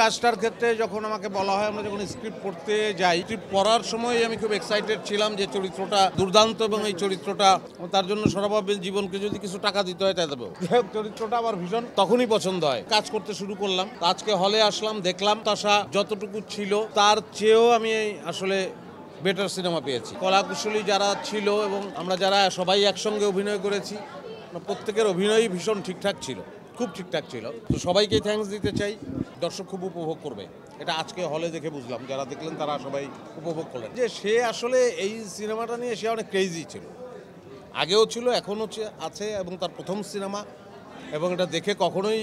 কাজটার ক্ষেত্রে যখন আমাকে বলা হয়, আমরা যখন স্ক্রিপ্ট পড়তে যাই, স্ক্রিপ্ট পড়ার সময় আমি খুব এক্সাইটেড ছিলাম যে চরিত্রটা দুর্দান্ত এবং এই চরিত্রটা তার জন্য সরাবাবের জীবনকে যদি কিছু টাকা দিতে হয় তাই দেবো। চরিত্রটা আমার ভীষণ তখনই পছন্দ হয়। কাজ করতে শুরু করলাম, আজকে হলে আসলাম, দেখলাম তাশা যতটুকু ছিল তার চেয়েও আমি আসলে বেটার সিনেমা পেয়েছি। কলাকুশলী যারা ছিল এবং আমরা যারা সবাই একসঙ্গে অভিনয় করেছি, প্রত্যেকের অভিনয়ই ভীষণ ঠিকঠাক ছিল, খুব ঠিকঠাক ছিল। তো সবাইকে থ্যাঙ্কস দিতে চাই। দর্শক খুব উপভোগ করবে, এটা আজকে হলে দেখে বুঝলাম। যারা দেখলেন তারা সবাই উপভোগ করলেন যে সে আসলে এই সিনেমাটা নিয়ে সে অনেক ক্রেজি ছিল, আগেও ছিল, এখনও আছে, এবং তার প্রথম সিনেমা। এবং এটা দেখে কখনোই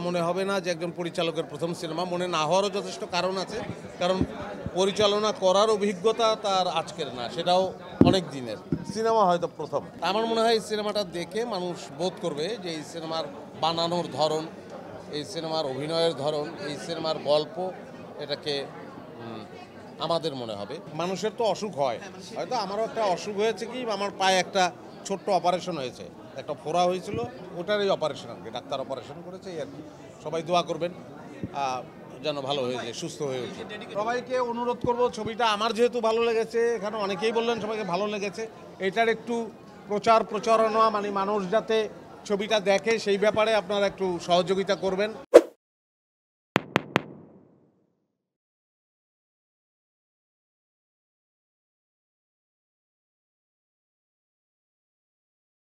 মনে হবে না যে একজন পরিচালকের প্রথম সিনেমা। মনে না হওয়ারও যথেষ্ট কারণ আছে, কারণ পরিচালনা করার অভিজ্ঞতা তার আজকের না, সেটাও অনেক দিনের। সিনেমা হয়তো প্রথম। আমার মনে হয় এই সিনেমাটা দেখে মানুষ বোধ করবে যে এই সিনেমার বানানোর ধরন, এই সিনেমার অভিনয়ের ধরন, এই সিনেমার গল্প, এটাকে আমাদের মনে হবে। মানুষের তো অসুখ হয়, হয়তো আমারও একটা অসুখ হয়েছে, কি আমার পায়ে একটা ছোট্ট অপারেশন হয়েছে, একটা ফোড়া হয়েছিল, ওটারই অপারেশন আর কি, ডাক্তার অপারেশন করেছে আর কি। সবাই দোয়া করবেন যেন ভালো হয়ে যায়, সুস্থ হয়ে ওঠে। সবাইকে অনুরোধ করব, ছবিটা আমার যেহেতু ভালো লেগেছে, এখানে অনেকেই বললেন সবাইকে ভালো লেগেছে, এটার একটু প্রচারণা, মানে মানুষ যাতে ছবিটা দেখে সেই ব্যাপারে আপনারা একটু সহযোগিতা করবেন।